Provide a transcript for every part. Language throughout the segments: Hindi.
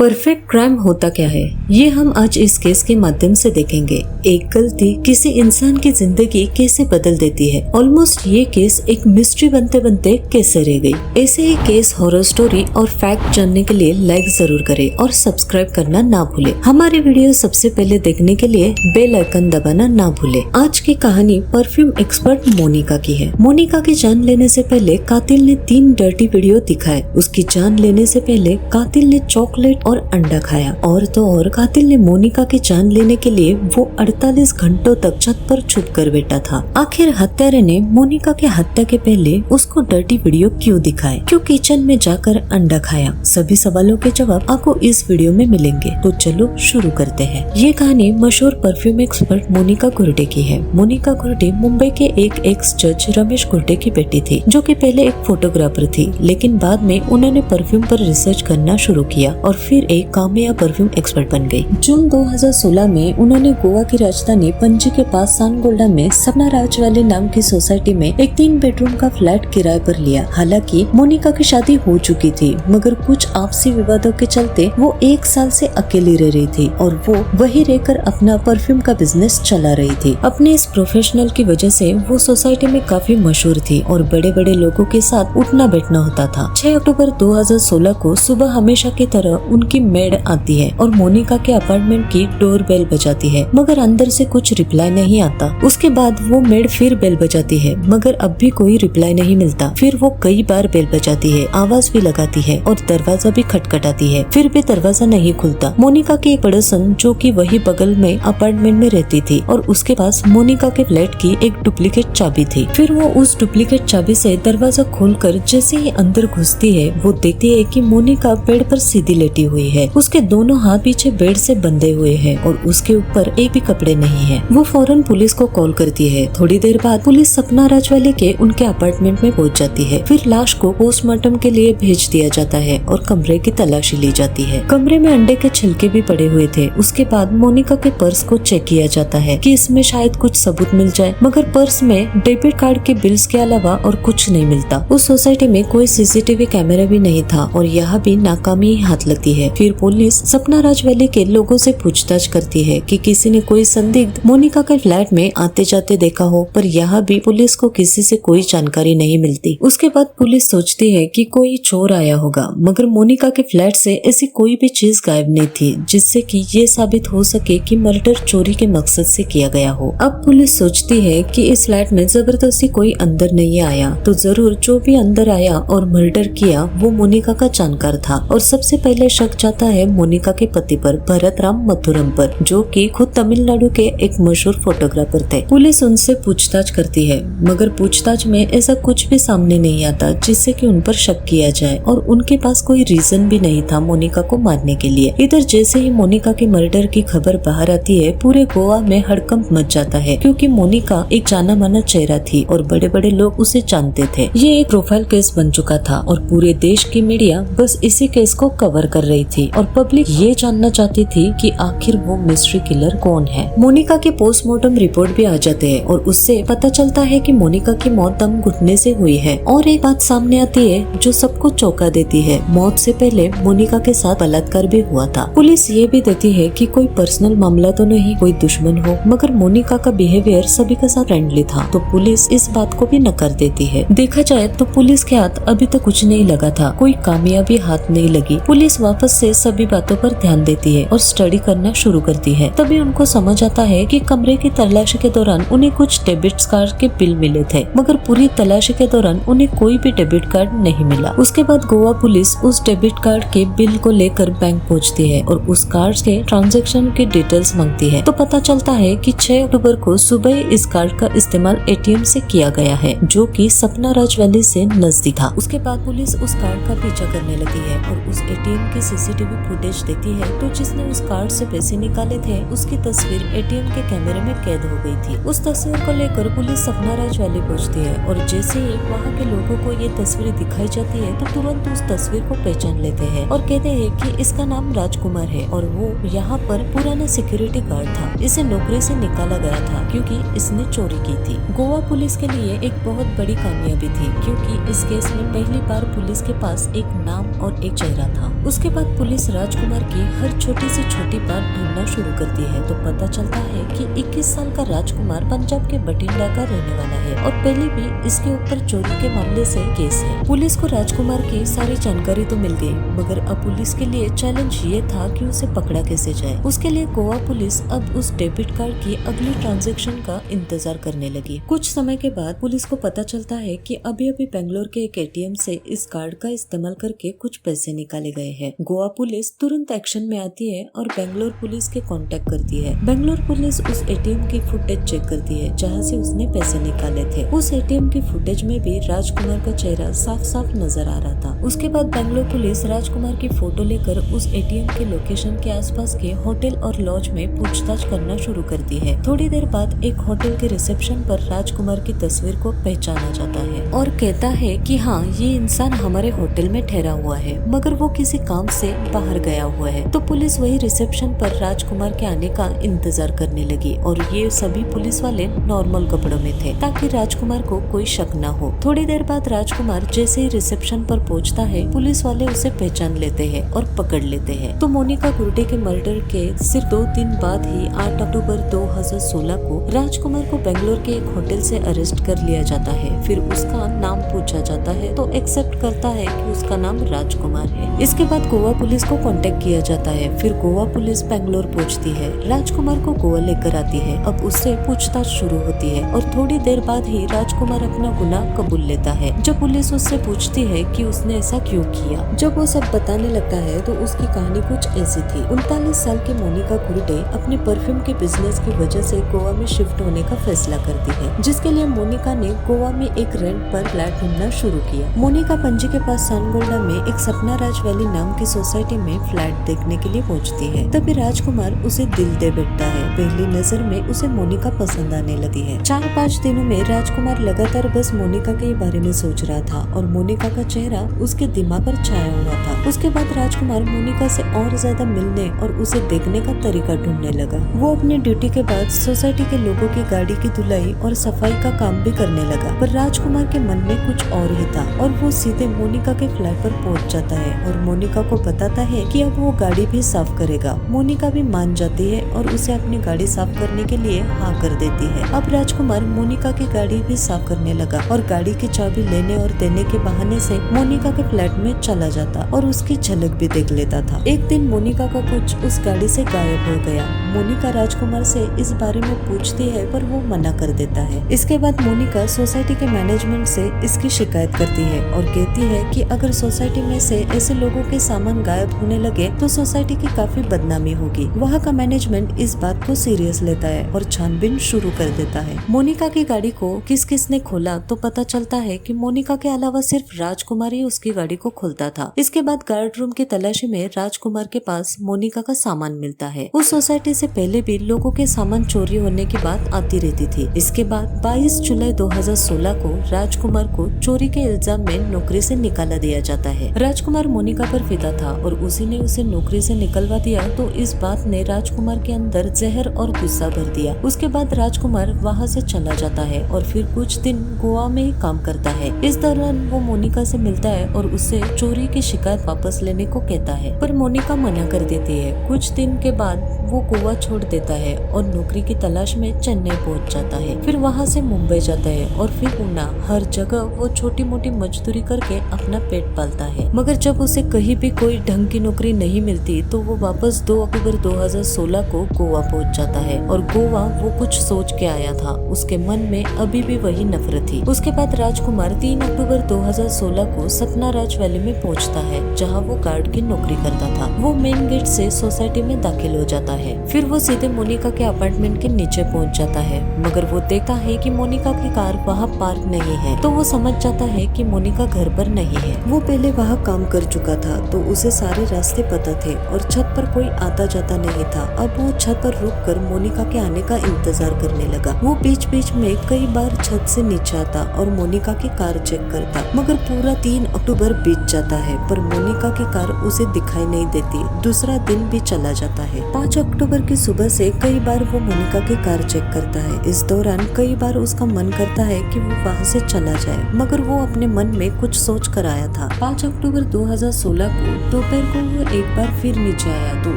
परफेक्ट क्राइम होता क्या है, ये हम आज इस केस के माध्यम से देखेंगे। एक गलती किसी इंसान की जिंदगी कैसे बदल देती है। ऑलमोस्ट ये केस एक मिस्ट्री बनते बनते कैसे रह गई। ऐसे ही केस, हॉरर स्टोरी और फैक्ट जानने के लिए लाइक जरूर करें और सब्सक्राइब करना ना भूले। हमारी वीडियो सबसे पहले देखने के लिए बेल आइकन दबाना ना भूले। आज की कहानी परफ्यूम एक्सपर्ट मोनिका की है। मोनिका की जान लेने से पहले कातिल ने 3 डर्टी वीडियो दिखाए। उसकी जान लेने से पहले कातिल ने चॉकलेट और अंडा खाया। और तो और कातिल ने मोनिका की जान लेने के लिए वो 48 घंटों तक छत पर छुप कर बैठा था। आखिर हत्यारे ने मोनिका के हत्या के पहले उसको डर्टी वीडियो क्यों दिखाए, क्यों किचन में जाकर अंडा खाया। सभी सवालों के जवाब आपको इस वीडियो में मिलेंगे। तो चलो शुरू करते हैं। ये कहानी मशहूर परफ्यूम एक्सपर्ट मोनिका गुर्डे की है। मोनिका गुर्डे मुंबई के एक एक्स जज रमेश गुर्डे की बेटी थी, जो कि पहले एक फोटोग्राफर थी, लेकिन बाद में उन्होंने परफ्यूम पर रिसर्च करना शुरू किया और फिर एक कामयाब परफ्यूम एक्सपर्ट बन गई। जून 2016 में उन्होंने गोवा की राजधानी पणजी के पास सानगोल्डा में सपना राजवाले नाम की सोसाइटी में एक 3 बेडरूम का फ्लैट किराए पर लिया। हालांकि मोनिका की शादी हो चुकी थी, मगर कुछ आपसी विवादों के चलते वो 1 साल से अकेली रह रही थी और वो वही रहकर अपना परफ्यूम का बिजनेस चला रही थी। अपने इस प्रोफेशनल की वजह से वो सोसाइटी में काफी मशहूर थी और बड़े बड़े लोगों के साथ उठना बैठना होता था। 6 अक्टूबर 2016 को सुबह हमेशा की तरह उनकी मेड आती है और मोनिका के अपार्टमेंट की डोर बेल बजाती है, मगर अंदर से कुछ रिप्लाई नहीं आता। उसके बाद वो मेड फिर बेल बजाती है, मगर अब भी कोई रिप्लाई नहीं मिलता। फिर वो कई बार बेल बजाती है, आवाज भी लगाती है और दरवाजा भी खटखटाती है, फिर भी दरवाजा नहीं खुलता। मोनिका की एक पड़ोसन, जो कि वही बगल में अपार्टमेंट में रहती थी, और उसके पास मोनिका के फ्लैट की एक डुप्लीकेट चाबी थी। फिर वो उस डुप्लीकेट चाबी से दरवाजा खोलकर जैसे ही अंदर घुसती है, वो देखती है कि मोनिका बेड पर सीधी लेटी हुई है। उसके दोनों हाथ पीछे बेड से बंधे हुए हैं और उसके ऊपर एक भी कपड़े नहीं है। वो फौरन पुलिस को कॉल करती है। थोड़ी देर बाद पुलिस सपना राजवाले के उनके अपार्टमेंट में पहुंच जाती है। फिर लाश को पोस्टमार्टम के लिए भेज दिया जाता है और कमरे की तलाशी ली जाती है। कमरे में अंडे के छिलके भी पड़े हुए थे। उसके बाद मोनिका के पर्स को चेक किया जाता है कि इसमें शायद कुछ सबूत मिल जाए, मगर पर्स में डेबिट कार्ड के बिल्स के अलावा और कुछ नहीं मिलता। उस सोसाइटी में कोई सीसीटीवी कैमरा भी नहीं था और यहाँ भी नाकामी हाथ लगती है। फिर पुलिस सपना राजवाले के लोगों से पूछताछ करती है कि किसी ने कोई संदिग्ध मोनिका के फ्लैट में आते जाते देखा हो, पर यहाँ भी पुलिस को किसी से कोई जानकारी नहीं मिलती। उसके बाद पुलिस सोचती है कि कोई चोर आया होगा, मगर मोनिका के फ्लैट से ऐसी कोई भी चीज गायब नहीं थी जिससे कि ये साबित हो सके कि मर्डर चोरी के मकसद से किया गया हो। अब पुलिस सोचती है कि इस फ्लैट में जबरदस्ती कोई अंदर नहीं आया, तो जरूर जो भी अंदर आया और मर्डर किया वो मोनिका का जानकार था। और सबसे पहले शक जाता है मोनिका के पति पर, भरत राम मथुरम पर, जो कि खुद तमिलनाडु के एक मशहूर फोटोग्राफर थे। पुलिस उनसे पूछताछ करती है, मगर पूछताछ में ऐसा कुछ भी सामने नहीं आता जिससे कि उन पर शक किया जाए, और उनके पास कोई रीजन भी नहीं था मोनिका को मारने के लिए। इधर जैसे ही मोनिका के मर्डर की खबर बाहर आती है, पूरे गोवा में हड़कंप मच जाता है, क्योंकि मोनिका एक जाना माना चेहरा थी और बड़े बड़े लोग उसे जानते थे। ये एक प्रोफाइल केस बन चुका था और पूरे देश की मीडिया बस इसी केस को कवर कर रही थी और पब्लिक ये जानना चाहती थी कि आखिर वो मिस्ट्री किलर कौन है। मोनिका के पोस्टमार्टम रिपोर्ट भी आ जाते हैं और उससे पता चलता है कि मोनिका की मौत दम घुटने से हुई है। और एक बात सामने आती है जो सबको चौंका देती है, मौत से पहले मोनिका के साथ बलात्कार भी हुआ था। पुलिस ये भी देती है कि कोई पर्सनल मामला तो नहीं, कोई दुश्मन हो, मगर मोनिका का बिहेवियर सभी के साथ फ्रेंडली था, तो पुलिस इस बात को भी नकार देती है। देखा जाए तो पुलिस के हाथ अभी तक कुछ नहीं लगा था, कोई कामयाबी हाथ नहीं लगी। पुलिस वापस से सभी बातों पर ध्यान देती है और स्टडी करना शुरू करती है। तभी उनको समझ आता है कि कमरे की तलाशी के दौरान उन्हें कुछ डेबिट कार्ड के बिल मिले थे, मगर पूरी तलाशी के दौरान उन्हें कोई भी डेबिट कार्ड नहीं मिला। उसके बाद गोवा पुलिस उस डेबिट कार्ड के बिल को लेकर बैंक पहुंचती है और उस कार्ड के ट्रांजैक्शन की डिटेल्स मांगती है। तो पता चलता है कि 6 अक्टूबर को सुबह इस कार्ड का इस्तेमाल एटीएम से किया गया है, जो कि सपना राजवाले से नजदीक था। उसके बाद पुलिस उस कार्ड का पीछा करने लगी है और उस एटीएम की सीसीटीवी फुटेज देखती है, तो जिसने उस कार्ड से पैसे निकाले थे उसकी तस्वीर एटीएम के कैमरे में कैद हो गई थी। उस तस्वीर को लेकर पुलिस सपना राजवाले पहुंचती है और जैसे ही वहाँ के लोगों को ये तस्वीर दिखाई जाती है, तो तुरंत उस तस्वीर को पहचान लेते हैं और कहते हैं कि इसका नाम राजकुमार है और वो यहाँ पर पुराना सिक्योरिटी गार्ड था। इसे नौकरी से निकाला गया था क्योंकि इसने चोरी की थी। गोवा पुलिस के लिए एक बहुत बड़ी कामयाबी थी, क्योंकि इस केस में पहली बार पुलिस के पास एक नाम और एक चेहरा था। उसके बाद बाद पुलिस राजकुमार की हर छोटी से छोटी बात ढूंढना शुरू करती है तो पता चलता है कि 21 साल का राजकुमार पंजाब के बठिंडा का रहने वाला है और पहले भी इसके ऊपर चोरी के मामले से केस है। पुलिस को राजकुमार की सारी जानकारी तो मिल गई, मगर अब पुलिस के लिए चैलेंज ये था कि उसे पकड़ा कैसे जाए। उसके लिए गोवा पुलिस अब उस डेबिट कार्ड की अगली ट्रांजैक्शन का इंतजार करने लगी। कुछ समय के बाद पुलिस को पता चलता है कि अभी अभी बेंगलोर के एक एटीएम से इस कार्ड का इस्तेमाल करके कुछ पैसे निकाले गए हैं। गोवा पुलिस तुरंत एक्शन में आती है और बेंगलोर पुलिस के कांटेक्ट करती है। बेंगलोर पुलिस उस एटीएम की फुटेज चेक करती है जहां से उसने पैसे निकाले थे। उस एटीएम की फुटेज में भी राजकुमार का चेहरा साफ साफ नजर आ रहा था। उसके बाद बेंगलोर पुलिस राजकुमार की फोटो लेकर उस एटीएम के लोकेशन के आसपास के होटल और लॉज में पूछताछ करना शुरू करती है। थोड़ी देर बाद एक होटल के रिसेप्शन पर राजकुमार की तस्वीर को पहचाना जाता है और कहता है कि हाँ, ये इंसान हमारे होटल में ठहरा हुआ है, मगर वो किसी काम से बाहर गया हुआ है। तो पुलिस वही रिसेप्शन पर राजकुमार के आने का इंतजार करने लगी और ये सभी पुलिस वाले नॉर्मल कपड़ों में थे ताकि राजकुमार को कोई शक न हो। थोड़ी देर बाद राजकुमार जैसे ही रिसेप्शन पर पहुंचता है, पुलिस वाले उसे पहचान लेते हैं और पकड़ लेते हैं। तो मोनिका गुर्डे के मर्डर के सिर्फ 2 दिन बाद ही 8 अक्टूबर 2016 को राजकुमार को बेंगलोर के एक होटल से अरेस्ट कर लिया जाता है। फिर उसका नाम पूछा जाता है तो एक्सेप्ट करता है कि उसका नाम राजकुमार है। इसके बाद गोवा पुलिस को कांटेक्ट किया जाता है। फिर गोवा पुलिस बेंगलोर पहुंचती है, राजकुमार को गोवा लेकर आती है। अब उससे पूछताछ शुरू होती है और थोड़ी देर बाद ही राजकुमार अपना गुनाह कबूल लेता है। जब पुलिस उससे पूछती है कि उसने ऐसा क्यों किया, जब वो सब बताने लगता है तो उसकी कहानी कुछ ऐसी थी। 39 साल की मोनिका गुर्डे अपने परफ्यूम के बिजनेस की वजह से गोवा में शिफ्ट होने का फैसला करती है, जिसके लिए मोनिका ने गोवा में एक रेंट पर फ्लैट ढूंढना शुरू किया। मोनिका पणजी के पास सानगोल्डा में एक सपना राज वैली नाम की सोसाइटी में फ्लैट देखने के लिए पहुंचती है। तभी राजकुमार उसे दिल दे बैठता है। पहली नजर में उसे मोनिका पसंद आने लगी है। 4-5 दिनों में राजकुमार लगातार बस मोनिका के बारे में सोच रहा था और मोनिका का चेहरा उसके दिमाग पर छाया हुआ था। उसके बाद राजकुमार मोनिका से और ज्यादा मिलने और उसे देखने का तरीका ढूंढने लगा। वो अपनी ड्यूटी के बाद सोसाइटी के लोगों की गाड़ी की धुलाई और सफाई का काम भी करने लगा, पर राजकुमार के मन में कुछ और ही था और वो सीधे मोनिका के फ्लैट पर पहुंच जाता है और मोनिका को बताता है कि अब वो गाड़ी भी साफ करेगा। मोनिका भी मान जाती है और उसे अपनी गाड़ी साफ करने के लिए हाँ कर देती है। अब राजकुमार मोनिका की गाड़ी भी साफ करने लगा और गाड़ी की चाबी लेने और देने के बहाने से मोनिका के फ्लैट में चला जाता और उसकी झलक भी देख लेता था। एक दिन मोनिका का कुछ उस गाड़ी से गायब हो गया। मोनिका राजकुमार से इस बारे में पूछती है पर वो मना कर देता है। इसके बाद मोनिका सोसाइटी के मैनेजमेंट से इसकी शिकायत करती है और कहती है कि अगर सोसाइटी में से ऐसे लोगों के सामान गायब होने लगे तो सोसाइटी की काफी बदनामी होगी। वहाँ का मैनेजमेंट इस बात को सीरियस लेता है और छानबीन शुरू कर देता है। मोनिका की गाड़ी को किस किस ने खोला तो पता चलता है कि मोनिका के अलावा सिर्फ राजकुमार ही उसकी गाड़ी को खोलता था। इसके बाद गार्ड रूम की तलाशी में राजकुमार के पास मोनिका का सामान मिलता है। उस सोसाइटी से पहले भी लोगों के सामान चोरी होने की बात आती रहती थी। इसके बाद 22 जुलाई 2016 को राजकुमार को चोरी के इल्जाम में नौकरी से निकाला दिया जाता है। राजकुमार मोनिका पर फिदा था और उसी ने उसे नौकरी से निकलवा दिया तो इस बात ने राजकुमार के अंदर जहर और गुस्सा भर दिया। उसके बाद राजकुमार वहाँ से चला जाता है और फिर कुछ दिन गोवा में ही काम करता है। इस दौरान वो मोनिका से मिलता है और उससे चोरी की शिकायत वापस लेने को कहता है, पर मोनिका मना कर देती है। कुछ दिन के बाद वो गोवा छोड़ देता है और नौकरी की तलाश में चेन्नई पहुंच जाता है। फिर वहाँ से मुंबई जाता है और फिर पुणे। हर जगह वो छोटी मोटी मजदूरी करके अपना पेट पालता है, मगर जब उसे कहीं भी कोई ढंग की नौकरी नहीं मिलती तो वो वापस 2 अक्टूबर 2016 को गोवा पहुंच जाता है और गोवा वो कुछ सोच के आया था, उसके मन में अभी भी वही नफरत थी। उसके बाद राजकुमार 3 अक्टूबर 2016 को सपना राज वैली में पहुंचता है जहाँ वो गार्ड की नौकरी करता था। वो मेन गेट से सोसाइटी में दाखिल हो जाता है। फिर वो सीधे मोनिका के अपार्टमेंट के नीचे पहुंच जाता है, मगर वो देखता है कि मोनिका की कार वहाँ पार्क नहीं है तो वो समझ जाता है कि मोनिका घर पर नहीं है। वो पहले वहाँ काम कर चुका था तो उसे सारे रास्ते पता थे और छत पर कोई आता जाता नहीं था। अब वो छत पर रुककर मोनिका के आने का इंतजार करने लगा। वो बीच बीच में कई बार छत से नीचे आता और मोनिका की कार चेक करता, मगर पूरा 3 अक्टूबर बीत जाता है पर मोनिका की कार उसे दिखाई नहीं देती। दूसरा दिन भी चला जाता है। 5 अक्टूबर की सुबह से कई बार वो मोनिका की कार चेक करता है। इस दौरान कई बार उसका मन करता है कि वो वहाँ से चला जाए, मगर वो अपने मन में कुछ सोच कर आया था। 5 अक्टूबर 2016 को दोपहर को वो एक बार फिर नीचे आया तो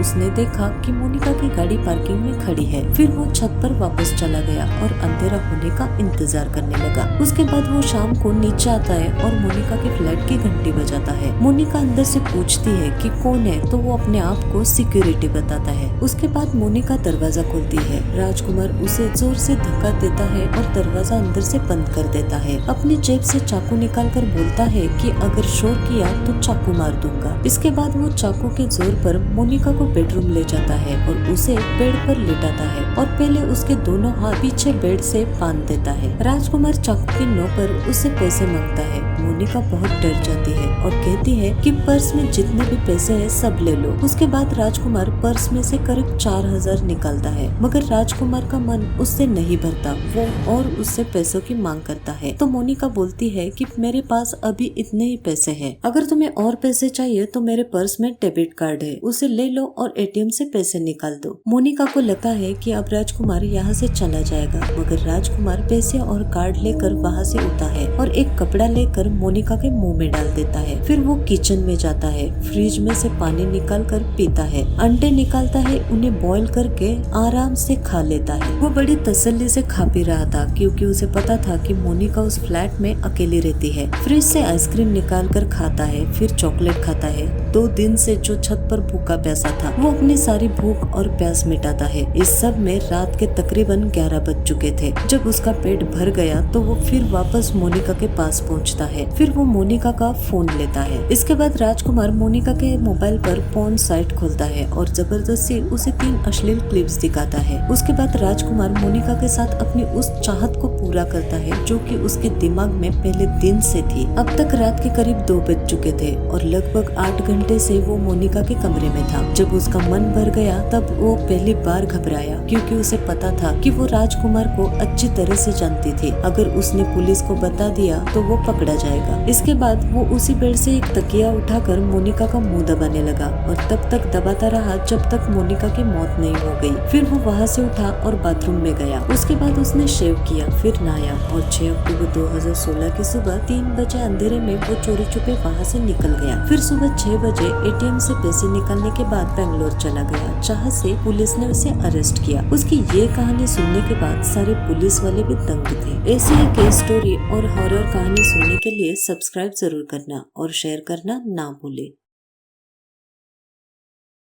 उसने देखा कि मोनिका की गाड़ी पार्किंग में खड़ी है। फिर वो छत पर वापस चला गया और अंधेरा होने का इंतजार करने लगा। उसके बाद वो शाम को नीचे आता है और मोनिका के फ्लैट की घंटी बजाता है। मोनिका अंदर से पूछती है कि कौन है, तो वो अपने आप को सिक्योरिटी बताता है। उसके बाद मोनिका दरवाजा खोलती है। राजकुमार उसे जोर से धक्का देता है और दरवाजा अंदर से बंद कर देता है। अपनी जेब से चाकू निकालकर बोलता है कि अगर शोर किया तो चाकू मार दूंगा। इसके बाद वो चाकू के जोर पर मोनिका को बेडरूम ले जाता है और उसे बेड पर लेटाता है और पहले उसके दोनों हाथ पीछे बेड से बांध देता है। राजकुमार चाकू की नोक पर उससे पैसे मांगता है। मोनिका बहुत डर जाती है और कहती है कि पर्स में जितने भी पैसे हैं सब ले लो। उसके बाद राजकुमार पर्स में से करीब 4000 निकालता है, मगर राजकुमार का मन उससे नहीं भरता। वो और उससे पैसों की मांग करता है तो मोनिका बोलती है कि मेरे पास अभी इतने ही पैसे हैं, अगर तुम्हें और पैसे चाहिए तो मेरे पर्स में डेबिट कार्ड है, उसे ले लो और एटीएम से पैसे निकाल दो। मोनिका को लगता है कि अब राजकुमार यहाँ से चला जाएगा, मगर राजकुमार पैसे और कार्ड लेकर वहाँ से उठता है और एक कपड़ा लेकर मोनिका के मुंह में डाल देता है। फिर वो किचन में जाता है, फ्रिज में से पानी निकाल कर पीता है, अंडे निकालता है, उन्हें बॉईल करके आराम से खा लेता है। वो बड़ी तसल्ली से खा पी रहा था क्योंकि उसे पता था कि मोनिका उस फ्लैट में अकेली रहती है। फ्रिज से आइसक्रीम निकाल कर खाता है, फिर चॉकलेट खाता है। 2 दिन से जो छत पर भूखा प्यासा था वो अपनी सारी भूख और प्यास मिटाता है। इस सब में रात के तकरीबन 11 बज चुके थे। जब उसका पेट भर गया तो वो फिर वापस मोनिका के पास पहुंचता है। फिर वो मोनिका का फोन लेता है। इसके बाद राजकुमार मोनिका के मोबाइल पर पोर्न साइट खोलता है और जबरदस्ती उसे 3 अश्लील क्लिप्स दिखाता है। उसके बाद राजकुमार मोनिका के साथ अपनी उस चाहत को पूरा करता है जो कि उसके दिमाग में पहले दिन से थी। अब तक रात के करीब 2 बज चुके थे और लगभग 8 घंटे से वो मोनिका के कमरे में था। जब उसका मन भर गया तब वो पहली बार घबराया क्योंकि उसे पता था कि वो राजकुमार को अच्छी तरह से जानती थी। अगर उसने पुलिस को बता दिया तो वो पकड़ा जाएगा। इसके बाद वो उसी बेड से एक तकिया उठाकर मोनिका का मुंह दबाने लगा और तब तक दबाता रहा जब तक मोनिका की मौत नहीं हो गई। फिर वो वहाँ से उठा और बाथरूम में गया। उसके बाद उसने शेव किया, फिर नहाया और 6 अक्टूबर 2016 की सुबह 3 बजे अंधेरे में वो चोरी छुपे वहाँ से निकल गया। फिर सुबह 6 बजे एटीएम से पैसे निकालने के बाद बेंगलोर चला गया, जहाँ से पुलिस ने उसे अरेस्ट किया। उसकी ये कहानी सुनने के बाद सारे पुलिस वाले भी दंग थे। ऐसी ही केस स्टोरी और हॉरर कहानी सुनने के लिए सब्सक्राइब जरूर करना और शेयर करना ना भूले।